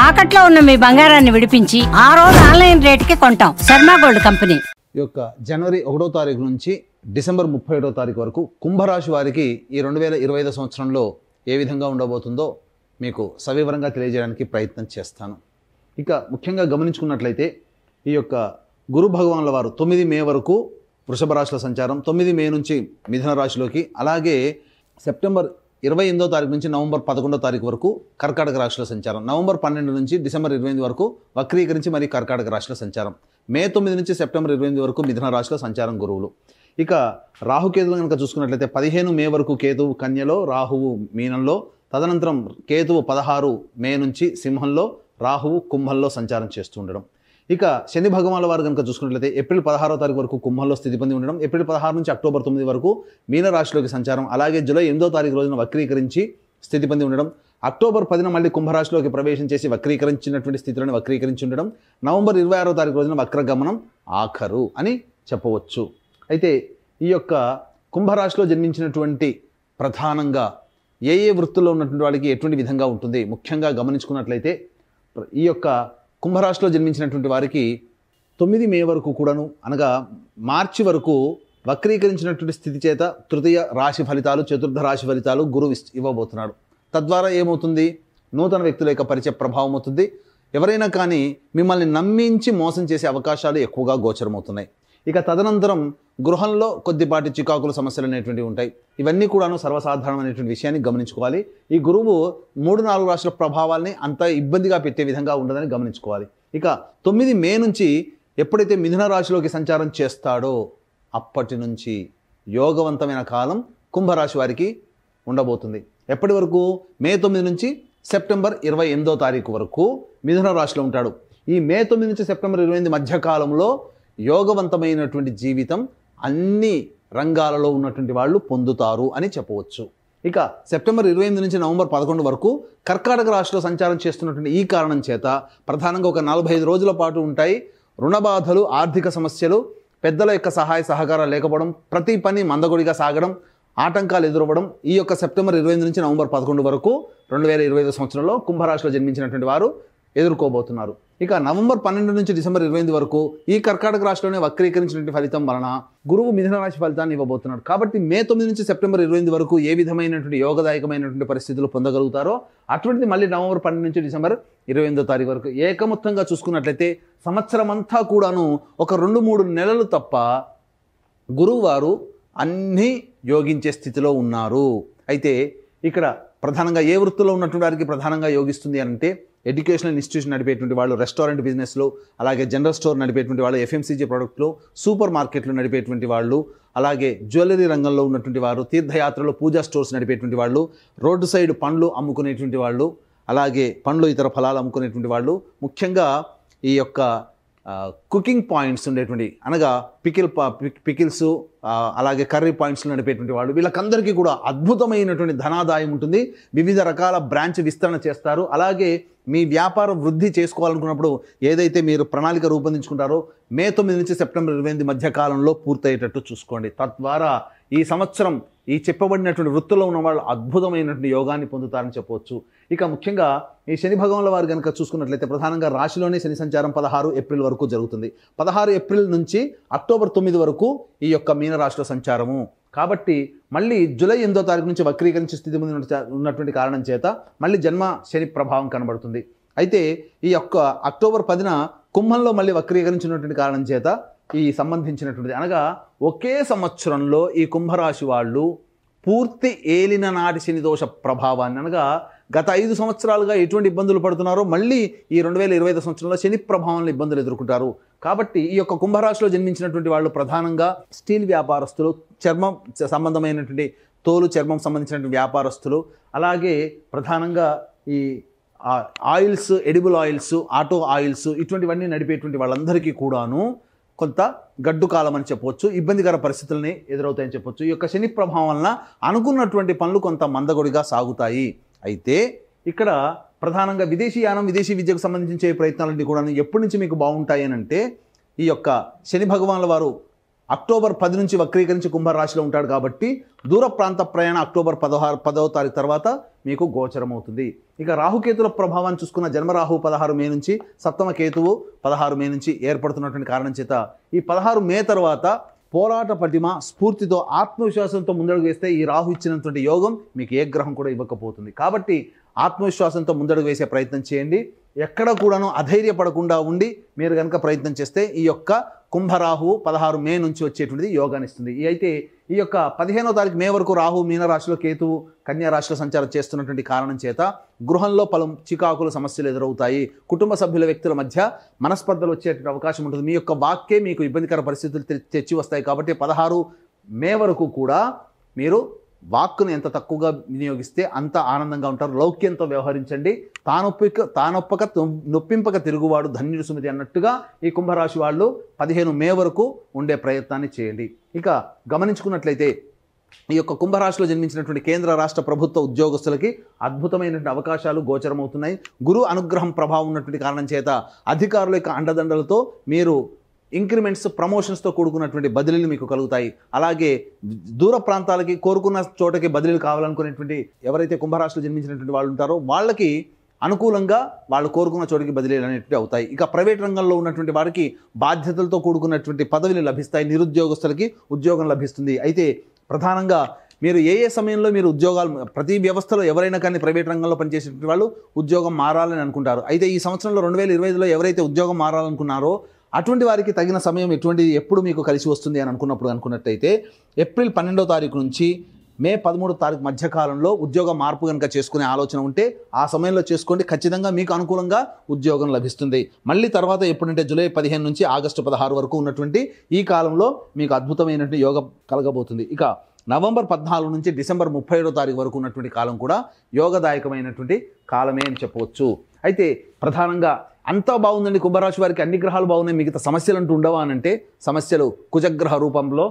తాకట్లో ఉన్న మీ బంగారాన్ని విడిపించి ఆ రోజు ఆన్లైన్ రేటుకి కొంటాం. Sharma gold company. ఈ యొక్క జనవరి 1వ తారీఖు నుంచి డిసెంబర్ 31వ తారీఖు వరకు కుంభరాశి వారికి ఈ 2025 సంవత్సరంలో ఏ విధంగా ఉండబోతుందో మీకు సవివరంగా తెలియజేయడానికి ప్రయత్నం చేస్తాను. ఇక ముఖ్యంగా గమనించుకున్నట్లయితే ఈ యొక్క గురు భగవానుల వారు 9 మే వరకు వృషభ రాశిలో సంచారం, 9 మే నుంచి మిథున రాశిలోకి, అలాగే సెప్టెంబర్ 28వ తారీఖు నుంచి నవంబర్ 11వ తారీఖు వరకు కర్కాటక రాశిలో సంచారం, నవంబర్ 12 నుంచి డిసెంబర్ 28 వరకు వక్రీకరించి మరి కర్కాటక రాశిలో సంచారం, మే 9 నుంచి సెప్టెంబర్ 28 వరకు మిథున రాశిలో సంచారం గురువులు. ఇక రాహుకేతువులు కనుక చూసుకున్నట్లయితే 15 మే వరకు కేతువు కన్యలో, రాహువు మీనంలో, తదనంతరం కేతువు 16 మే నుంచి సింహంలో, రాహువు కుంభంలో సంచారం చేస్తూ ఉండడం. ఇక శని భగవానుల వారు కనుక చూసుకున్నట్లయితే ఏప్రిల్ 16వ తారీఖు వరకు కుంభంలో స్థితి పొంది ఉండడం, ఏప్రిల్ 16 నుంచి అక్టోబర్ 9 వరకు మీన రాశిలోకి సంచారం, అలాగే జూలై 8వ తారీఖు రోజున వక్రీకరించి స్థితి పొంది ఉండడం, అక్టోబర్ 10న మళ్ళీ కుంభరాశిలోకి ప్రవేశం చేసి వక్రీకరించినటువంటి స్థితిలోనే వక్రీకరించి ఉండడం, నవంబర్ 26వ తారీఖు రోజున వక్రగమనం ఆఖరు అని చెప్పవచ్చు. అయితే ఈ యొక్క కుంభరాశిలో జన్మించినటువంటి ప్రధానంగా ఏ వృత్తుల్లో ఉన్నటువంటి వాళ్ళకి ఎటువంటి విధంగా ఉంటుంది ముఖ్యంగా గమనించుకున్నట్లయితే ఈ యొక్క కుంభరాశిలో జన్మించినటువంటి వారికి 9 మే వరకు కూడాను, అనగా మార్చి వరకు వక్రీకరించినటువంటి స్థితి చేత తృతీయ రాశి ఫలితాలు, చతుర్థ రాశి ఫలితాలు గురువు ఇవ్వబోతున్నాడు. తద్వారా ఏమవుతుంది? నూతన వ్యక్తుల యొక్క పరిచయ ప్రభావం అవుతుంది. ఎవరైనా కానీ మిమ్మల్ని నమ్మించి మోసం చేసే అవకాశాలు ఎక్కువగా గోచరమవుతున్నాయి. ఇక తదనంతరం గృహంలో కొద్దిపాటి చికాకుల సమస్యలు అనేటువంటివి ఉంటాయి. ఇవన్నీ కూడాను సర్వసాధారణమైనటువంటి విషయాన్ని గమనించుకోవాలి. ఈ గురువు 3-4 రాశుల ప్రభావాల్ని అంత ఇబ్బందిగా పెట్టే విధంగా ఉండదని గమనించుకోవాలి. ఇక 9 మే నుంచి ఎప్పుడైతే మిథున రాశిలోకి సంచారం చేస్తాడో అప్పటి నుంచి యోగవంతమైన కాలం కుంభరాశి వారికి ఉండబోతుంది. ఎప్పటి వరకు? మే 9 నుంచి సెప్టెంబర్ 28వ తారీఖు వరకు మిథున రాశిలో ఉంటాడు. ఈ మే 9 నుంచి సెప్టెంబర్ 28 మధ్యకాలంలో యోగవంతమైనటువంటి జీవితం అన్ని రంగాలలో ఉన్నటువంటి వాళ్ళు పొందుతారు అని చెప్పవచ్చు. ఇక సెప్టెంబర్ 28 నుంచి నవంబర్ 11 వరకు కర్కాటక రాశిలో సంచారం చేస్తున్నటువంటి ఈ కారణం చేత ప్రధానంగా ఒక 45 రోజుల పాటు ఉంటాయి రుణ బాధలు, ఆర్థిక సమస్యలు, పెద్దల యొక్క సహాయ సహకారాలు లేకపోవడం, ప్రతి పని మందగొడిగా సాగడం, ఆటంకాలు ఎదురవ్వడం ఈ యొక్క సెప్టెంబర్ 28 నుంచి నవంబర్ 11 వరకు 2025 సంవత్సరంలో కుంభరాశిలో జన్మించినటువంటి వారు ఎదుర్కోబోతున్నారు. ఇక నవంబర్ 12 నుంచి డిసెంబర్ 28 వరకు ఈ కర్కాటక రాశిలోనే వక్రీకరించినటువంటి ఫలితం వలన గురువు మిథున రాశి ఫలితాన్ని ఇవ్వబోతున్నాడు. కాబట్టి మే 9 నుంచి సెప్టెంబర్ 28 వరకు ఏ విధమైనటువంటి యోగదాయకమైనటువంటి పరిస్థితులు పొందగలుగుతారో అటువంటిది మళ్ళీ నవంబర్ 12 నుంచి డిసెంబర్ 28వ తారీఖు వరకు ఏకమొత్తంగా చూసుకున్నట్లయితే సంవత్సరం అంతా కూడాను ఒక 2-3 నెలలు తప్ప గురువు వారు అన్నీ యోగించే స్థితిలో ఉన్నారు. అయితే ఇక్కడ ప్రధానంగా ఏ వృత్తిలో ఉన్నటువంటి వారికి ప్రధానంగా యోగిస్తుంది అంటే ఎడ్యుకేషనల్ ఇన్స్టిట్యూషన్ నడిపేటువంటి వాళ్ళు, రెస్టారెంట్ బిజినెస్లో, అలాగే జనరల్ స్టోర్ నడిపేటువంటి వాళ్ళు, ఎఫ్ఎంసీజీ ప్రొడక్ట్లు, సూపర్ మార్కెట్లు నడిపేటువంటి వాళ్ళు, అలాగే జ్యువెలరీ రంగంలో ఉన్నటువంటి వారు, తీర్థయాత్రలో పూజా స్టోర్స్ నడిపేటువంటి వాళ్ళు, రోడ్డు సైడ్ పండ్లు అమ్ముకునేటువంటి వాళ్ళు, అలాగే పండ్లు ఇతర ఫలాలు అమ్ముకునేటువంటి వాళ్ళు, ముఖ్యంగా ఈ యొక్క కుకింగ్ పాయింట్స్ ఉండేటువంటి అనగా పికిల్స్ అలాగే కర్రీ పాయింట్స్ నడిపేటువంటి వాళ్ళు, వీళ్ళకందరికీ కూడా అద్భుతమైనటువంటి ధనాదాయం ఉంటుంది. వివిధ రకాల బ్రాంచ్ విస్తరణ చేస్తారు. అలాగే మీ వ్యాపార వృద్ధి చేసుకోవాలనుకున్నప్పుడు ఏదైతే మీరు ప్రణాళిక రూపొందించుకుంటారో మే 9 నుంచి సెప్టెంబర్ 28 మధ్య కాలంలో పూర్తయ్యేటట్టు చూసుకోండి. తద్వారా ఈ సంవత్సరం ఈ చెప్పబడినటువంటి వృత్తిలో ఉన్న వాళ్ళు అద్భుతమైనటువంటి యోగాన్ని పొందుతారని చెప్పవచ్చు. ఇక ముఖ్యంగా ఈ శని భగవానుల వారు కనుక చూసుకున్నట్లయితే ప్రధానంగా రాశిలోనే శని సంచారం 16 ఏప్రిల్ వరకు జరుగుతుంది. 16 ఏప్రిల్ నుంచి అక్టోబర్ 9 వరకు ఈ యొక్క మీన రాశిలో సంచారము. కాబట్టి మళ్ళీ జూలై 8వ తారీఖు నుంచి వక్రీకరించే స్థితి ఉన్నటువంటి కారణం చేత మళ్ళీ జన్మ శని ప్రభావం కనబడుతుంది. అయితే ఈ యొక్క అక్టోబర్ 10న కుంభంలో మళ్ళీ వక్రీకరించినటువంటి కారణం చేత ఈ సంబంధించినటువంటిది అనగా ఒకే సంవత్సరంలో ఈ కుంభరాశి వాళ్ళు పూర్తి ఏలిన నాటి శని దోష ప్రభావాన్ని అనగా గత 5 సంవత్సరాలుగా ఎటువంటి ఇబ్బందులు పడుతున్నారో మళ్ళీ ఈ 2025 సంవత్సరంలో శని ప్రభావంలో ఇబ్బందులు ఎదుర్కొంటారు. కాబట్టి ఈ యొక్క కుంభరాశిలో జన్మించినటువంటి వాళ్ళు ప్రధానంగా స్టీల్ వ్యాపారస్తులు, చర్మం సంబంధమైనటువంటి తోలు చర్మం సంబంధించినటువంటి వ్యాపారస్తులు, అలాగే ప్రధానంగా ఈ oils, edible oils, auto oils ఇటువంటివన్నీ నడిపేటువంటి వాళ్ళందరికీ కూడాను కొంత గడ్డు కాలం అని చెప్పవచ్చు, ఇబ్బందికర పరిస్థితులని ఎదురవుతాయని చెప్పవచ్చు. ఈ యొక్క శని ప్రభావం వలన అనుకున్నటువంటి పనులు కొంత మందగొడిగా సాగుతాయి. అయితే ఇక్కడ ప్రధానంగా విదేశీయానం, విదేశీ విద్యకు సంబంధించే ప్రయత్నాలన్నీ కూడా ఎప్పటి నుంచి మీకు బాగుంటాయి అని అంటే ఈ యొక్క శని భగవానుల వారు అక్టోబర్ 10 నుంచి వక్రీకరించి కుంభరాశిలో ఉంటాడు కాబట్టి దూర ప్రాంత ప్రయాణ అక్టోబర్ 10వ తారీఖు తర్వాత మీకు గోచరం అవుతుంది. ఇక రాహుకేతుల ప్రభావాన్ని చూసుకున్న జన్మరాహు 16 మే నుంచి, సప్తమ కేతువు 16 మే నుంచి ఏర్పడుతున్నటువంటి కారణం చేత ఈ 16 మే తర్వాత పోరాట పటిమ స్ఫూర్తితో ఆత్మవిశ్వాసంతో ముందడుగు వేస్తే ఈ రాహు ఇచ్చినటువంటి యోగం మీకు ఏ గ్రహం కూడా ఇవ్వకపోతుంది. కాబట్టి ఆత్మవిశ్వాసంతో ముందడుగు వేసే ప్రయత్నం చేయండి. ఎక్కడ కూడాను అధైర్యపడకుండా ఉండి మీరు కనుక ప్రయత్నం చేస్తే ఈ యొక్క కుంభరాహు 16 మే నుంచి వచ్చేటువంటిది యోగాన్ని ఇస్తుంది. అయితే ఈ యొక్క 15వ తారీఖు మే వరకు రాహు మీనరాశిలో, కేతువు కన్యా రాశిలో సంచారం చేస్తున్నటువంటి కారణం చేత గృహంలో పలు చికాకులు సమస్యలు ఎదురవుతాయి. కుటుంబ సభ్యుల వ్యక్తుల మధ్య మనస్పర్ధలు వచ్చేటువంటి అవకాశం ఉంటుంది. మీ యొక్క వాక్యే మీకు ఇబ్బందికర పరిస్థితులు తెచ్చి వస్తాయి. కాబట్టి 16 మే వరకు కూడా మీరు వాక్కును ఎంత తక్కువగా వినియోగిస్తే అంత ఆనందంగా ఉంటారు. లౌక్యంతో వ్యవహరించండి. తానొప్పక నొప్పింపక తిరుగువాడు ధన్యుడు సుమతి అన్నట్టుగా ఈ కుంభరాశి వాళ్ళు 15 మే వరకు ఉండే ప్రయత్నాన్ని చేయండి. ఇక గమనించుకున్నట్లయితే ఈ యొక్క కుంభరాశిలో జన్మించినటువంటి కేంద్ర రాష్ట్ర ప్రభుత్వ ఉద్యోగస్తులకి అద్భుతమైనటువంటి అవకాశాలు గోచరమవుతున్నాయి. గురు అనుగ్రహం ప్రభావం ఉన్నటువంటి కారణం చేత అధికారుల యొక్క అండదండలతో మీరు ఇంక్రిమెంట్స్, ప్రమోషన్స్తో కూడుకున్నటువంటి బదిలీలు మీకు కలుగుతాయి. అలాగే దూర ప్రాంతాలకి కోరుకున్న చోటకి బదిలీలు కావాలనుకునేటువంటి ఎవరైతే కుంభరాశిలో జన్మించినటువంటి వాళ్ళు ఉంటారో వాళ్ళకి అనుకూలంగా వాళ్ళు కోరుకున్న చోటికి బదిలీలు అనేటువంటి అవుతాయి. ఇక ప్రైవేట్ రంగంలో ఉన్నటువంటి వారికి బాధ్యతలతో కూడుకున్నటువంటి పదవులు లభిస్తాయి. నిరుద్యోగస్తులకి ఉద్యోగం లభిస్తుంది. అయితే ప్రధానంగా మీరు ఏ సమయంలో మీరు ఉద్యోగాలు, ప్రతి వ్యవస్థలో ఎవరైనా కానీ ప్రైవేట్ రంగంలో పనిచేసేటువంటి వాళ్ళు ఉద్యోగం మారాలని అనుకుంటారు. అయితే ఈ సంవత్సరంలో 2025లో ఎవరైతే ఉద్యోగం మారాలనుకున్నారో అటువంటి వారికి తగిన సమయం ఎప్పుడు మీకు కలిసి వస్తుంది అని అనుకున్నట్టయితే ఏప్రిల్ 12వ తారీఖు నుంచి మే 13వ తారీఖు మధ్యకాలంలో ఉద్యోగ మార్పు కనుక చేసుకునే ఆలోచన ఉంటే ఆ సమయంలో చేసుకోండి. ఖచ్చితంగా మీకు అనుకూలంగా ఉద్యోగం లభిస్తుంది. మళ్ళీ తర్వాత ఎప్పుడంటే జూలై 15 నుంచి ఆగస్టు 16 వరకు ఉన్నటువంటి ఈ కాలంలో మీకు అద్భుతమైనటువంటి యోగం కలగబోతుంది. ఇక నవంబర్ 14 నుంచి డిసెంబర్ 31వ తారీఖు వరకు ఉన్నటువంటి కాలం కూడా యోగదాయకమైనటువంటి కాలమే అని చెప్పవచ్చు. అయితే ప్రధానంగా అంతా బాగుందండి, కుంభరాశి వారికి అన్ని గ్రహాలు బాగున్నాయి, మిగతా సమస్యలు అంటూ ఉండవా అని అంటే సమస్యలు కుజగ్రహ రూపంలో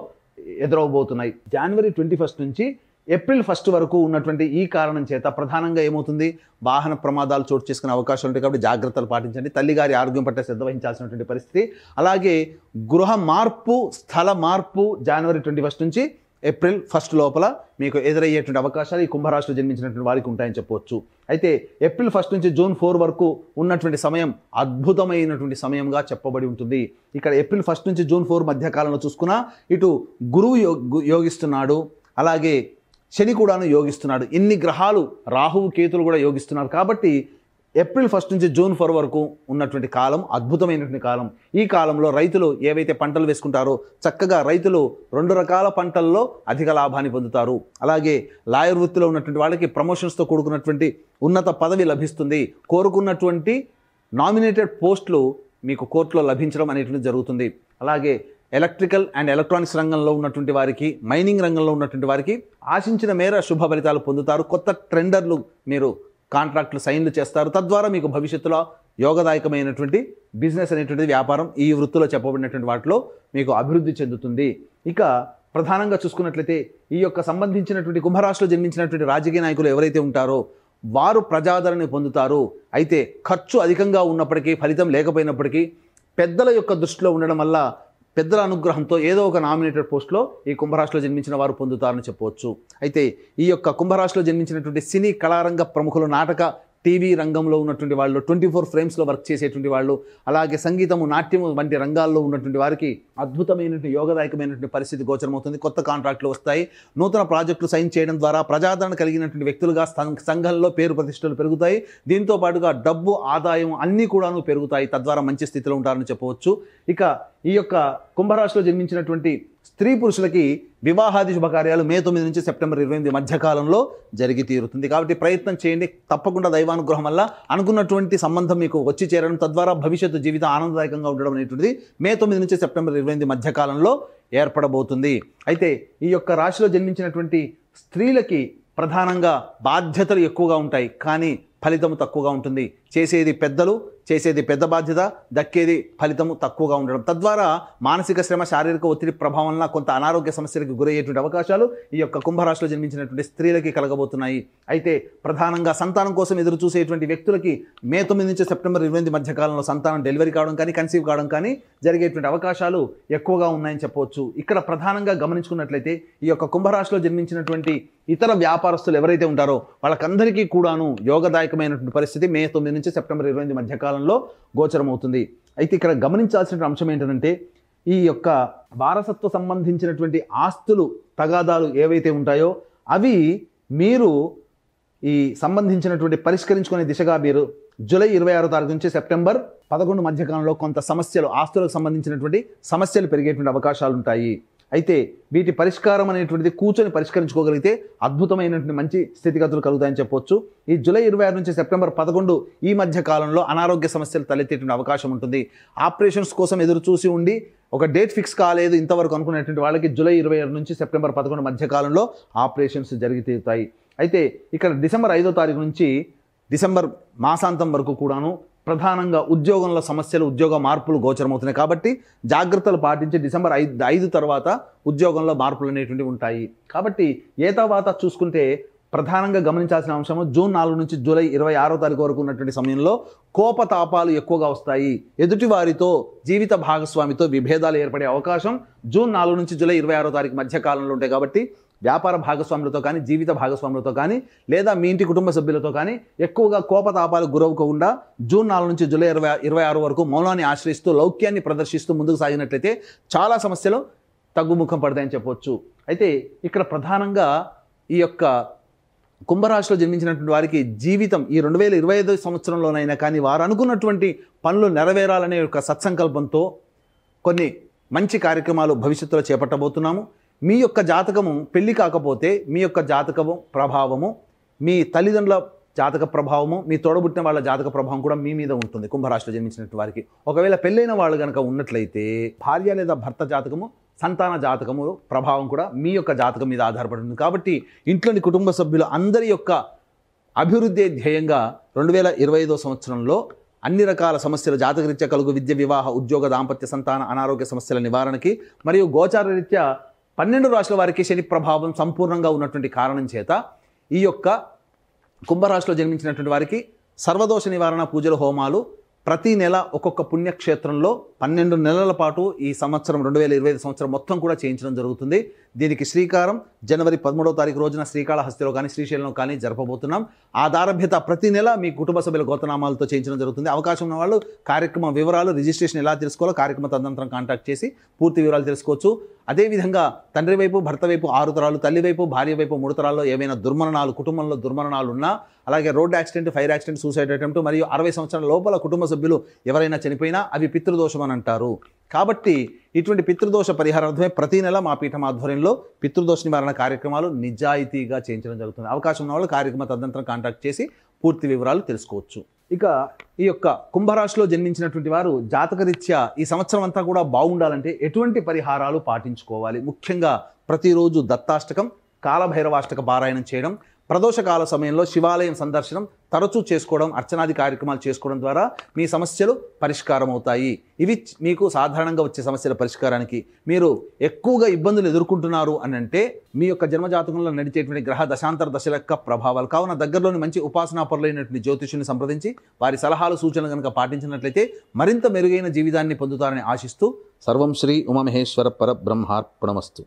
ఎదురవబోతున్నాయి. జనవరి 21 నుంచి ఏప్రిల్ 1 వరకు ఉన్నటువంటి ఈ కారణం చేత ప్రధానంగా ఏమవుతుంది, వాహన ప్రమాదాలు చోటు చేసుకునే అవకాశాలు ఉంటాయి. కాబట్టి జాగ్రత్తలు పాటించండి. తల్లిగారి ఆరోగ్యం పట్ల శ్రద్ధ వహించాల్సినటువంటి పరిస్థితి. అలాగే గృహ మార్పు, స్థల మార్పు జనవరి 21 నుంచి ఏప్రిల్ 1 లోపల మీకు ఎదురయ్యేటువంటి అవకాశాలు ఈ కుంభరాశిలో జన్మించినటువంటి వారికి ఉంటాయని చెప్పవచ్చు. అయితే ఏప్రిల్ 1 నుంచి జూన్ 4 వరకు ఉన్నటువంటి సమయం అద్భుతమైనటువంటి సమయంగా చెప్పబడి ఉంటుంది. ఇక్కడ ఏప్రిల్ 1 నుంచి జూన్ 4 మధ్యకాలంలో చూసుకున్నా ఇటు గురువు యోగిస్తున్నాడు, అలాగే శని కూడాను యోగిస్తున్నాడు. ఇన్ని గ్రహాలు, రాహువు కేతులు కూడా యోగిస్తున్నారు. కాబట్టి ఏప్రిల్ 1 నుంచి జూన్ 4 వరకు ఉన్నటువంటి కాలం అద్భుతమైనటువంటి కాలం. ఈ కాలంలో రైతులు ఏవైతే పంటలు వేసుకుంటారో చక్కగా రైతులు 2 రకాల పంటల్లో అధిక లాభాన్ని పొందుతారు. అలాగే లాయర్ వృత్తిలో ఉన్నటువంటి వాళ్ళకి ప్రమోషన్స్తో కూడుకున్నటువంటి ఉన్నత పదవి లభిస్తుంది. కోరుకున్నటువంటి నామినేటెడ్ పోస్టులు మీకు కోర్టులో లభించడం అనేటువంటి జరుగుతుంది. అలాగే ఎలక్ట్రికల్ అండ్ ఎలక్ట్రానిక్స్ రంగంలో ఉన్నటువంటి వారికి, మైనింగ్ రంగంలో ఉన్నటువంటి వారికి ఆశించిన మేర శుభ ఫలితాలు పొందుతారు. కొత్త ట్రెండర్లు మీరు కాంట్రాక్టులు సైన్లు చేస్తారు. తద్వారా మీకు భవిష్యత్తులో యోగదాయకమైనటువంటి బిజినెస్ అనేటువంటి వ్యాపారం ఈ వృత్తిలో చెప్పబడినటువంటి వాటిలో మీకు అభివృద్ధి చెందుతుంది. ఇక ప్రధానంగా చూసుకున్నట్లయితే ఈ యొక్క సంబంధించినటువంటి కుంభరాశిలో జన్మించినటువంటి రాజకీయ నాయకులు ఎవరైతే ఉంటారో వారు ప్రజాదరణ పొందుతారు. అయితే ఖర్చు అధికంగా ఉన్నప్పటికీ, ఫలితం లేకపోయినప్పటికీ పెద్దల యొక్క దృష్టిలో ఉండడం వల్ల, పెద్దల అనుగ్రహంతో ఏదో ఒక నామినేటెడ్ పోస్ట్లో ఈ కుంభరాశిలో జన్మించిన వారు పొందుతారని చెప్పవచ్చు. అయితే ఈ యొక్క కుంభరాశిలో జన్మించినటువంటి సినీ కళారంగ ప్రముఖులు, నాటక టీవీ రంగంలో ఉన్నటువంటి వాళ్ళు, 24 ఫ్రేమ్స్లో వర్క్ చేసేటువంటి వాళ్ళు, అలాగే సంగీతము, నాట్యము వంటి రంగాల్లో ఉన్నటువంటి వారికి అద్భుతమైనటువంటి యోగదాయకమైనటువంటి పరిస్థితి గోచరమవుతుంది. కొత్త కాంట్రాక్టులు వస్తాయి. నూతన ప్రాజెక్టులు సైన్ చేయడం ద్వారా ప్రజాదరణ కలిగినటువంటి వ్యక్తులుగా సంఘంలో పేరు ప్రతిష్టలు పెరుగుతాయి. దీంతో పాటుగా డబ్బు, ఆదాయం అన్నీ కూడాను పెరుగుతాయి. తద్వారా మంచి స్థితిలో ఉంటారని చెప్పవచ్చు. ఇక ఈ యొక్క కుంభరాశిలో జన్మించినటువంటి స్త్రీ పురుషులకి వివాహాది శుభకార్యాలు మే 9 నుంచి సెప్టెంబర్ 28 మధ్యకాలంలో జరిగి తీరుతుంది. కాబట్టి ప్రయత్నం చేయండి. తప్పకుండా దైవానుగ్రహం వల్ల అనుకున్నటువంటి సంబంధం మీకు వచ్చి చేరడం, తద్వారా భవిష్యత్తు జీవితం ఆనందదాయకంగా ఉండడం అనేటువంటిది మే 9 నుంచి సెప్టెంబర్ 28 మధ్యకాలంలో ఏర్పడబోతుంది. అయితే ఈ యొక్క రాశిలో జన్మించినటువంటి స్త్రీలకి ప్రధానంగా బాధ్యతలు ఎక్కువగా ఉంటాయి, కానీ ఫలితం తక్కువగా ఉంటుంది. చేసేది పెద్దలు, చేసేది పెద్ద బాధ్యత, దక్కేది ఫలితము తక్కువగా ఉండడం, తద్వారా మానసిక శ్రమ, శారీరక ఒత్తిడి ప్రభావం వల్ల కొంత అనారోగ్య సమస్యలకు గురయ్యేటువంటి అవకాశాలు ఈ యొక్క కుంభరాశిలో జన్మించినటువంటి స్త్రీలకి కలగబోతున్నాయి. అయితే ప్రధానంగా సంతానం కోసం ఎదురు చూసేటువంటి వ్యక్తులకి మే 9 నుంచి సెప్టెంబర్ 28 మధ్య కాలంలో సంతానం డెలివరీ కావడం కానీ, కన్సీవ్ కావడం కానీ జరిగేటువంటి అవకాశాలు ఎక్కువగా ఉన్నాయని చెప్పవచ్చు. ఇక్కడ ప్రధానంగా గమనించుకున్నట్లయితే ఈ యొక్క కుంభరాశిలో జన్మించినటువంటి ఇతర వ్యాపారస్తులు ఎవరైతే ఉంటారో వాళ్ళకందరికీ కూడాను యోగదాయకమైనటువంటి పరిస్థితి మే 9 నుంచి సెప్టెంబర్ 28 మధ్య కాలంలో గోచరమవుతుంది. అయితే ఇక్కడ గమనించాల్సిన అంశం ఏంటంటే ఈ యొక్క వారసత్వ సంబంధించినటువంటి ఆస్తులు తగాదాలు ఏవైతే ఉంటాయో అవి మీరు ఈ సంబంధించినటువంటి పరిష్కరించుకునే దిశగా మీరు జూలై 26వ తారీఖు నుంచి సెప్టెంబర్ 11 మధ్యకాలంలో కొంత సమస్యలు, ఆస్తులకు సంబంధించినటువంటి సమస్యలు పెరిగేటువంటి అవకాశాలు ఉంటాయి. అయితే వీటి పరిష్కారం అనేటువంటిది కూర్చొని పరిష్కరించుకోగలిగితే అద్భుతమైనటువంటి మంచి స్థితిగతులు కలుగుతాయని చెప్పొచ్చు. ఈ జూలై 26 నుంచి సెప్టెంబర్ 11 ఈ మధ్య కాలంలో అనారోగ్య సమస్యలు తలెత్తేటువంటి అవకాశం ఉంటుంది. ఆపరేషన్స్ కోసం ఎదురు చూసి ఉండి ఒక డేట్ ఫిక్స్ కాలేదు ఇంతవరకు అనుకునేటువంటి వాళ్ళకి జూలై 27 నుంచి సెప్టెంబర్ 11 మధ్య కాలంలో ఆపరేషన్స్ జరిగి తీరుతాయి. అయితే ఇక్కడ డిసెంబర్ 5వ తారీఖు నుంచి డిసెంబర్ మాసాంతం వరకు కూడాను ప్రధానంగా ఉద్యోగంలో సమస్యలు, ఉద్యోగ మార్పులు గోచరమవుతున్నాయి. కాబట్టి జాగ్రత్తలు పాటించి డిసెంబర్ 5 తర్వాత ఉద్యోగంలో మార్పులు అనేటువంటివి ఉంటాయి. కాబట్టి తర్వాత చూసుకుంటే ప్రధానంగా గమనించాల్సిన అంశము జూన్ 4 నుంచి జూలై 26వ తారీఖు వరకు ఉన్నటువంటి సమయంలో కోపతాపాలు ఎక్కువగా వస్తాయి. ఎదుటి వారితో, జీవిత భాగస్వామితో విభేదాలు ఏర్పడే అవకాశం జూన్ 4 నుంచి జూలై 26వ తారీఖు మధ్య కాలంలో ఉంటాయి. కాబట్టి వ్యాపార భాగస్వాములతో కానీ, జీవిత భాగస్వాములతో కానీ, లేదా మీ ఇంటి కుటుంబ సభ్యులతో కానీ ఎక్కువగా కోపతాపాలు గురవకుండా జూన్ 4 నుంచి జూలై 26 వరకు మౌనాన్ని ఆశ్రయిస్తూ లౌక్యాన్ని ప్రదర్శిస్తూ ముందుకు సాగినట్లయితే చాలా సమస్యలు తగ్గుముఖం పడతాయని చెప్పవచ్చు. అయితే ఇక్కడ ప్రధానంగా ఈ యొక్క కుంభరాశిలో జన్మించినటువంటి వారికి జీవితం ఈ 2025 సంవత్సరంలోనైనా కానీ వారు అనుకున్నటువంటి పనులు నెరవేరాలనే ఒక సత్సంకల్పంతో కొన్ని మంచి కార్యక్రమాలు భవిష్యత్తులో చేపట్టబోతున్నాము. మీ యొక్క జాతకము పెళ్లి కాకపోతే మీ యొక్క జాతకము ప్రభావము, మీ తల్లిదండ్రుల జాతక ప్రభావము, మీ తోడబుట్టిన వాళ్ళ జాతక ప్రభావం కూడా మీ మీద ఉంటుంది. కుంభరాశిలో జన్మించినటువంటి వారికి ఒకవేళ పెళ్ళైన వాళ్ళు కనుక ఉన్నట్లయితే భార్య లేదా భర్త జాతకము, సంతాన జాతకము ప్రభావం కూడా మీ యొక్క జాతకం మీద ఆధారపడి ఉంటుంది. కాబట్టి ఇంట్లోని కుటుంబ సభ్యులు అందరి యొక్క అభివృద్ధి ధ్యేయంగా 2025 సంవత్సరంలో అన్ని రకాల సమస్యలు, జాతకరీత్యా కలుగు విద్య, వివాహ, ఉద్యోగ, దాంపత్య, సంతాన, అనారోగ్య సమస్యల నివారణకి మరియు గోచార రీత్యా 12 రాశుల వారికి శని ప్రభావం సంపూర్ణంగా ఉన్నటువంటి కారణం చేత ఈ యొక్క కుంభరాశిలో జన్మించినటువంటి వారికి సర్వదోష నివారణ పూజల, హోమాలు ప్రతి నెల ఒక్కొక్క పుణ్యక్షేత్రంలో 12 నెలల పాటు ఈ సంవత్సరం 2025 సంవత్సరం మొత్తం కూడా చేయించడం జరుగుతుంది. దీనికి శ్రీకారం జనవరి 13వ తారీఖు రోజున శ్రీకాళహస్తిలో కానీ, శ్రీశైలంలో కానీ జరపబోతున్నాం. ఆ దారభ్యత ప్రతి నెల మీ కుటుంబ సభ్యుల గోత్రనామాలతో చేయించడం జరుగుతుంది. అవకాశం ఉన్న వాళ్ళు కార్యక్రమ వివరాలు, రిజిస్ట్రేషన్ ఎలా తెలుసుకోవాలో కార్యక్రమ తదనంతరం కాంటాక్ట్ చేసి పూర్తి వివరాలు తెలుసుకోవచ్చు. అదేవిధంగా తండ్రి వైపు, భర్త వైపు 6 తరాలు, తల్లి వైపు, భార్య వైపు 3 తరాల్లో ఏవైనా దుర్మరణాలు, కుటుంబంలో దుర్మరణాలు ఉన్నా, అలాగే road accident, fire accident, suicide attempt మరియు 60 సంవత్సరాల లోపల కుటుంబ సభ్యులు ఎవరైనా చనిపోయినా అవి పితృదోషం అని అంటారు. కాబట్టి ఇటువంటి పితృదోష పరిహారార్థమే ప్రతి నెల మా పీఠం ఆధ్వర్యంలో పితృదోష నివారణ కార్యక్రమాలు నిజాయితీగా చేయించడం జరుగుతుంది. అవకాశం ఉన్న వాళ్ళు కార్యక్రమ తదనంతరం కాంటాక్ట్ చేసి పూర్తి వివరాలు తెలుసుకోవచ్చు. ఇక ఈ యొక్క కుంభరాశిలో జన్మించినటువంటి వారు జాతకరీత్యా ఈ సంవత్సరం అంతా కూడా బాగుండాలంటే ఎటువంటి పరిహారాలు పాటించుకోవాలి? ముఖ్యంగా ప్రతిరోజు దత్తాష్టకం, కాలభైరవాష్టక పారాయణం చేయడం, ప్రదోషకాల సమయంలో శివాలయం సందర్శనం తరచూ చేసుకోవడం, అర్చనాది కార్యక్రమాలు చేసుకోవడం ద్వారా మీ సమస్యలు పరిష్కారం అవుతాయి. ఇవి మీకు సాధారణంగా వచ్చే సమస్యల పరిష్కారానికి. మీరు ఎక్కువగా ఇబ్బందులు ఎదుర్కొంటున్నారు అని అంటే మీ యొక్క జన్మజాతకంలో నడిచేటువంటి గ్రహ దశాంతర దశల యొక్క ప్రభావాలు. కావున దగ్గరలోని మంచి ఉపాసనా పరులైనటువంటి జ్యోతిష్యుని సంప్రదించి వారి సలహాలు, సూచనలు కనుక పాటించినట్లయితే మరింత మెరుగైన జీవితాన్ని పొందుతారని ఆశిస్తూ సర్వం శ్రీ ఉమామహేశ్వర పరబ్రహ్మార్పణమస్తు.